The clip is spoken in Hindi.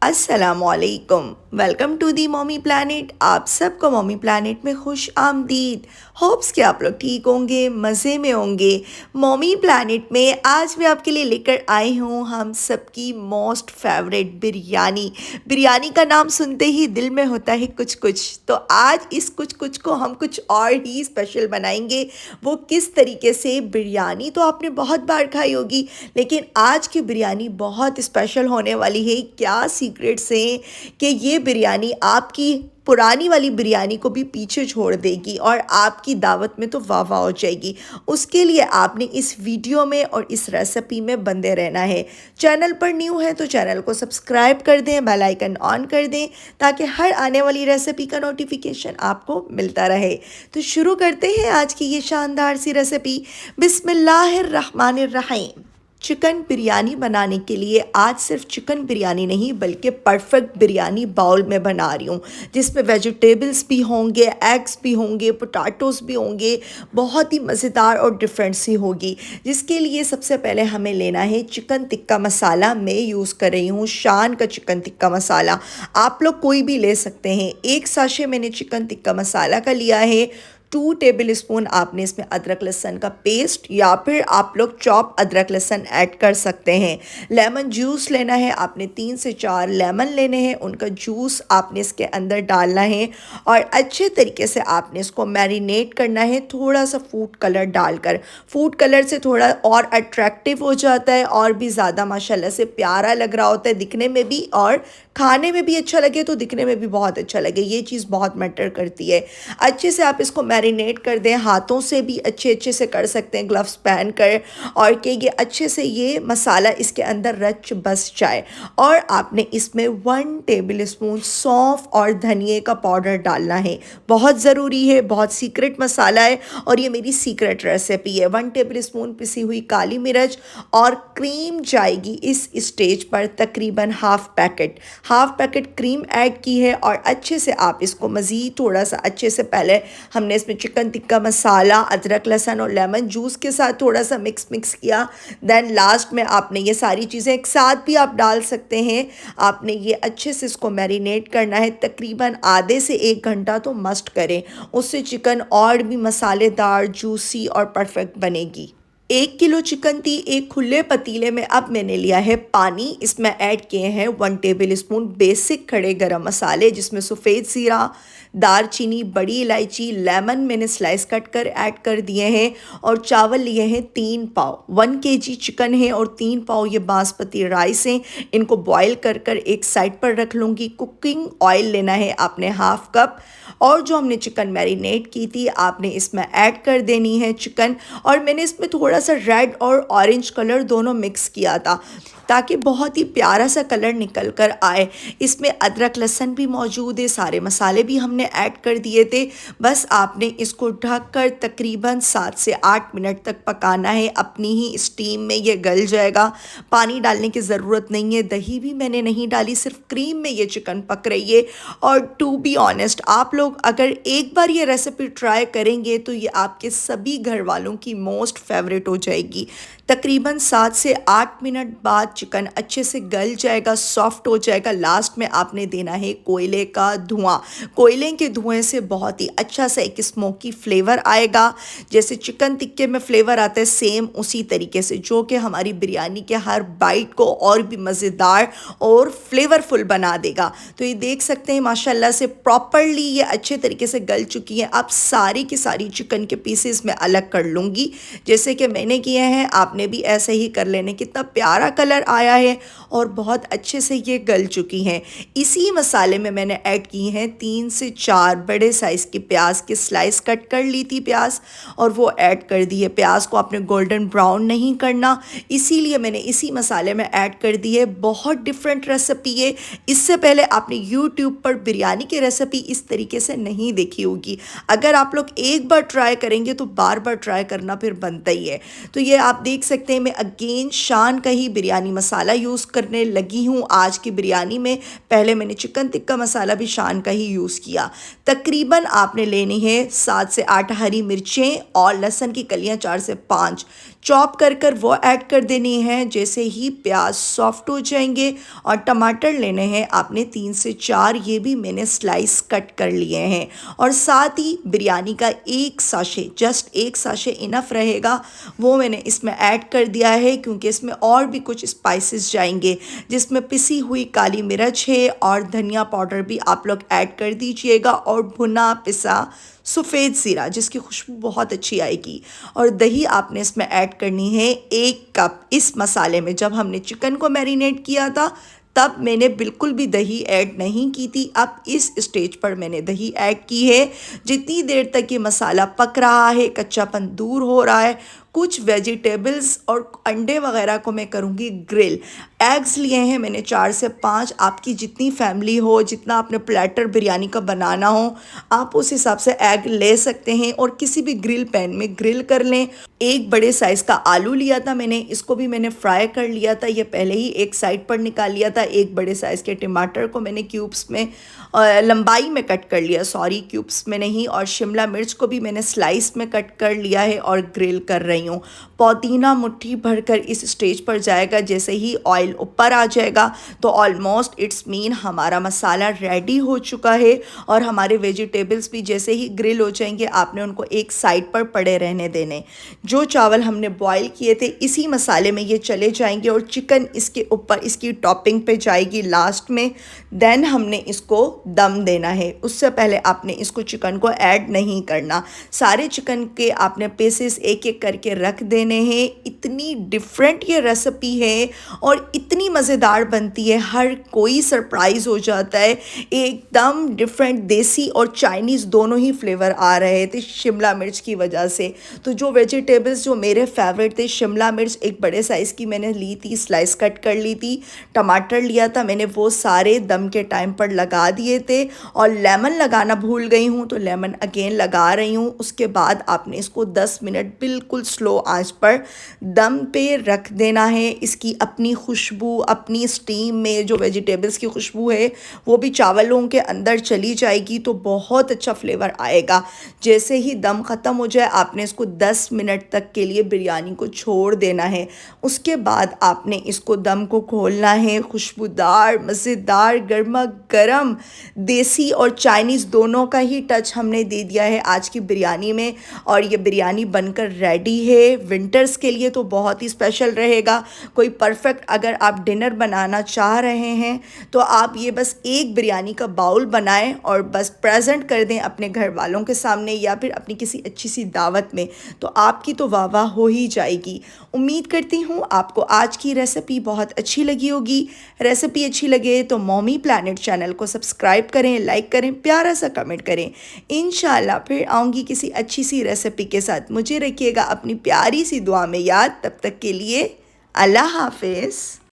अस्सलामुअलैकुम। Welcome to the Mommy Planet. आप सबको मॉमी प्लानिट में खुश आमदीद। होप्स कि आप लोग ठीक होंगे, मज़े में होंगे। मॉमी प्लानिट में आज मैं आपके लिए लेकर आई हूँ हम सबकी मोस्ट फेवरेट बिरयानी। बिरयानी का नाम सुनते ही दिल में होता है कुछ कुछ, तो आज इस कुछ कुछ को हम कुछ और ही स्पेशल बनाएंगे। वो किस तरीके से? बिरयानी तो आपने बहुत बार खाई होगी, लेकिन आज की बिरयानी बहुत स्पेशल होने वाली है। क्या सीक्रेट्स हैं कि ये बिरयानी आपकी पुरानी वाली बिरयानी को भी पीछे छोड़ देगी और आपकी दावत में तो वाह वाह हो जाएगी। उसके लिए आपने इस वीडियो में और इस रेसिपी में बंधे रहना है। चैनल पर न्यू है तो चैनल को सब्सक्राइब कर दें, बेल आइकन ऑन कर दें ताकि हर आने वाली रेसिपी का नोटिफिकेशन आपको मिलता रहे। तो शुरू करते हैं आज की ये शानदार सी रेसिपी। बिस्मिल्लाहिर्रहमानिर्रहीम। चिकन बिरयानी बनाने के लिए आज सिर्फ चिकन बिरयानी नहीं बल्कि परफेक्ट बिरयानी बाउल में बना रही हूँ, जिसमें वेजिटेबल्स भी होंगे, एग्स भी होंगे, पोटैटोस भी होंगे। बहुत ही मज़ेदार और डिफरेंट सी होगी। जिसके लिए सबसे पहले हमें लेना है चिकन टिक्का मसाला। मैं यूज़ कर रही हूँ शान का चिकन टिक्का मसाला। आप लोग कोई भी ले सकते हैं। एक साशे मैंने चिकन टिक्का मसाला का लिया है। 2 टेबल स्पून आपने इसमें अदरक लहसुन का पेस्ट या फिर आप लोग चॉप अदरक लहसुन ऐड कर सकते हैं। लेमन जूस लेना है आपने, 3 से 4 लेमन लेने हैं, उनका जूस आपने इसके अंदर डालना है और अच्छे तरीके से आपने इसको मैरिनेट करना है थोड़ा सा फूड कलर डालकर। फूड कलर से थोड़ा और अट्रैक्टिव हो जाता है और भी ज़्यादा माशाल्लाह से प्यारा लग रहा होता है दिखने में भी, और खाने में भी अच्छा लगे तो दिखने में भी बहुत अच्छा लगे। ये चीज़ बहुत मैटर करती है। अच्छे से आप इसको मैरिनेट कर दें, हाथों से भी अच्छे से कर सकते हैं ग्लव्स पहन कर, और कि ये अच्छे से ये मसाला इसके अंदर रच बस जाए। और आपने इसमें 1 टेबल स्पून सौंफ और धनिए का पाउडर डालना है। बहुत ज़रूरी है, बहुत सीक्रेट मसाला है और ये मेरी सीक्रेट रेसिपी है। 1 टेबल स्पून पिसी हुई काली मिर्च और क्रीम जाएगी इस स्टेज पर तकरीबन हाफ पैकेट क्रीम ऐड की है। और अच्छे से आप इसको मज़ीद थोड़ा सा अच्छे से, पहले हमने इसमें चिकन टिक्का मसाला, अदरक लहसुन और लेमन जूस के साथ थोड़ा सा मिक्स किया। देन लास्ट में आपने ये सारी चीज़ें एक साथ भी आप डाल सकते हैं। आपने ये अच्छे से इसको मैरिनेट करना है तकरीबन आधे से 1 घंटा तो मस्ट करें। उससे चिकन और भी मसालेदार, जूसी और परफेक्ट बनेगी। 1 किलो चिकन थी। एक खुले पतीले में अब मैंने लिया है पानी। इसमें ऐड किए हैं 1 टेबल स्पून बेसिक खड़े गरम मसाले, जिसमें सफ़ेद ज़ीरा, दारचीनी, बड़ी इलायची, लेमन मैंने स्लाइस कट कर ऐड कर दिए हैं। और चावल लिए हैं 3 पाव। 1 kg चिकन है और 3 पाव ये बासमती राइस हैं। इनको बॉईल कर एक साइड पर रख लूँगी। कुकिंग ऑयल लेना है आपने हाफ कप, और जो हमने चिकन मैरिनेट की थी आपने इसमें ऐड कर देनी है चिकन। और मैंने इसमें थोड़ा सा रेड और ऑरेंज कलर दोनों मिक्स किया था ताकि बहुत ही प्यारा सा कलर निकल कर आए। इसमें अदरक लहसुन भी मौजूद है, सारे मसाले भी हमने ऐड कर दिए थे। बस आपने इसको ढककर तकरीबन 7 से 8 मिनट तक पकाना है। अपनी ही स्टीम में ये गल जाएगा। पानी डालने की ज़रूरत नहीं है, दही भी मैंने नहीं डाली, सिर्फ क्रीम में ये चिकन पक रही है। और टू बी ऑनेस्ट, आप लोग अगर एक बार ये रेसिपी ट्राई करेंगे तो ये आपके सभी घर वालों की मोस्ट फेवरेट हो जाएगी। तकरीबन 7 से 8 मिनट बाद चिकन अच्छे से गल जाएगा, सॉफ्ट हो जाएगा। लास्ट में आपने देना है कोयले का धुआं। कोयले के धुएं से बहुत ही अच्छा सा एक स्मोकी फ्लेवर आएगा। जैसे चिकन टिक्के में फ्लेवर आता है सेम उसी तरीके से, जो कि हमारी बिरयानी के हर बाइट को और भी मज़ेदार और फ्लेवरफुल बना देगा। तो ये देख सकते हैं माशाल्लाह से प्रॉपरली ये अच्छे तरीके से गल चुकी है। अब सारी की सारी चिकन के पीसेस में अलग कर लूँगी जैसे कि मैंने किए हैं। आपने भी ऐसे ही कर लेने। कितना प्यारा कलर आया है और बहुत अच्छे से ये गल चुकी हैं। इसी मसाले में मैंने ऐड की हैं 3 से 4 बड़े साइज़ की प्याज की स्लाइस कट कर ली थी प्याज, और वो ऐड कर दी है। प्याज को आपने गोल्डन ब्राउन नहीं करना, इसीलिए मैंने इसी मसाले में ऐड कर दी है। बहुत डिफरेंट रेसिपी है। इससे पहले आपने यूट्यूब पर बिरयानी की रेसिपी इस तरीके से नहीं देखी होगी। अगर आप लोग एक बार ट्राई करेंगे तो बार बार ट्राई करना फिर बनता ही है। तो ये आप देख सकते हैं मैं अगेन शान का ही बिरयानी मसाला यूज़ करने लगी हूँ आज की बिरयानी में। पहले मैंने चिकन टिक्का मसाला भी शान का ही यूज़ किया। तकरीबन आपने लेनी है 7 से 8 हरी मिर्चें और लहसुन की कलियाँ 4 से 5। चॉप कर कर वो ऐड कर देनी है। जैसे ही प्याज सॉफ्ट हो जाएंगे और टमाटर लेने हैं आपने 3 से 4, ये भी मैंने स्लाइस कट कर लिए हैं। और साथ ही बिरयानी का एक साशे, जस्ट एक साशे इनफ रहेगा, वो मैंने इसमें ऐड कर दिया है क्योंकि इसमें और भी कुछ स्पाइसेस जाएंगे, जिसमें पिसी हुई काली मिर्च है और धनिया पाउडर भी आप लोग ऐड कर दीजिएगा, और भुना पिसा सफ़ेद ज़ीरा जिसकी खुशबू बहुत अच्छी आएगी। और दही आपने इसमें ऐड करनी है 1 कप। इस मसाले में जब हमने चिकन को मैरिनेट किया था तब मैंने बिल्कुल भी दही ऐड नहीं की थी, अब इस स्टेज पर मैंने दही ऐड की है। जितनी देर तक ये मसाला पक रहा है, कच्चापन दूर हो रहा है, कुछ वेजिटेबल्स और अंडे वगैरह को मैं करूँगी ग्रिल। एग्स लिए हैं मैंने 4 से 5, आपकी जितनी फैमिली हो, जितना आपने प्लेटर बिरयानी का बनाना हो, आप उस हिसाब से एग ले सकते हैं और किसी भी ग्रिल पैन में ग्रिल कर लें। एक बड़े साइज़ का आलू लिया था मैंने, इसको भी मैंने फ्राई कर लिया था, ये पहले ही एक साइड पर निकाल लिया था। एक बड़े साइज़ के टमाटर को मैंने क्यूब्स में लंबाई में कट कर लिया, सॉरी क्यूब्स में नहीं। और शिमला मिर्च को भी मैंने स्लाइस में कट कर लिया है और ग्रिल कर रही हूँ। पुदीना मुट्ठी भरकर इस स्टेज पर जाएगा। जैसे ही ऑयल ऊपर आ जाएगा तो ऑलमोस्ट इट्स मीन हमारा मसाला रेडी हो चुका है। और हमारे वेजिटेबल्स भी जैसे ही ग्रिल हो जाएंगे आपने उनको एक साइड पर पड़े रहने देने। जो चावल हमने बॉईल किए थे इसी मसाले में ये चले जाएंगे और चिकन इसके ऊपर इसकी टॉपिंग पे जाएगी लास्ट में। देन हमने इसको दम देना है, उससे पहले आपने इसको चिकन को ऐड नहीं करना। सारे चिकन के आपने पीसेस एक एक करके रख देने हैं। इतनी डिफरेंट ये रेसिपी है और इतनी मज़ेदार बनती है, हर कोई सरप्राइज़ हो जाता है। एकदम डिफरेंट, देसी और चाइनीज़ दोनों ही फ्लेवर आ रहे थे शिमला मिर्च की वजह से। तो जो वेजिटेबल्स जो मेरे फेवरेट थे, शिमला मिर्च एक बड़े साइज़ की मैंने ली थी, स्लाइस कट कर ली थी, टमाटर लिया था मैंने, वो सारे दम के टाइम पर लगा दिए थे। और लेमन लगाना भूल गई हूँ तो लेमन अगेन लगा रही हूँ। उसके बाद आपने इसको 10 मिनट बिल्कुल स्लो आंच पर दम पे रख देना है। इसकी अपनी खुशबू, अपनी स्टीम में जो वेजिटेबल्स की खुशबू है वो भी चावलों के अंदर चली जाएगी तो बहुत अच्छा फ्लेवर आएगा। जैसे ही दम ख़त्म हो जाए आपने इसको 10 मिनट तक के लिए बिरयानी को छोड़ देना है। उसके बाद आपने इसको दम को खोलना है। खुशबूदार, मज़ेदार, गर्मा गर्म देसी और चाइनीज़ दोनों का ही टच हमने दे दिया है आज की बिरयानी में। और ये बिरयानी बनकर रेडी है। विंटर्स के लिए तो बहुत ही स्पेशल रहेगा। कोई परफेक्ट अगर आप डिनर बनाना चाह रहे हैं तो आप ये बस एक बिरयानी का बाउल बनाएं और बस प्रेजेंट कर दें अपने घर वालों के सामने या फिर अपनी किसी अच्छी सी दावत में, तो आपकी तो वाह वाह हो ही जाएगी। उम्मीद करती हूँ आपको आज की रेसिपी बहुत अच्छी लगी होगी। रेसिपी अच्छी लगे तो मॉमी प्लैनेट चैनल को सब्सक्राइब करें, लाइक करें, प्यारा सा कमेंट करें। इंशाल्लाह फिर आऊँगी किसी अच्छी सी रेसिपी के साथ। मुझे रखिएगा अपनी प्यारी सी दुआ में याद। तब तक के लिए अल्लाह हाफिज़।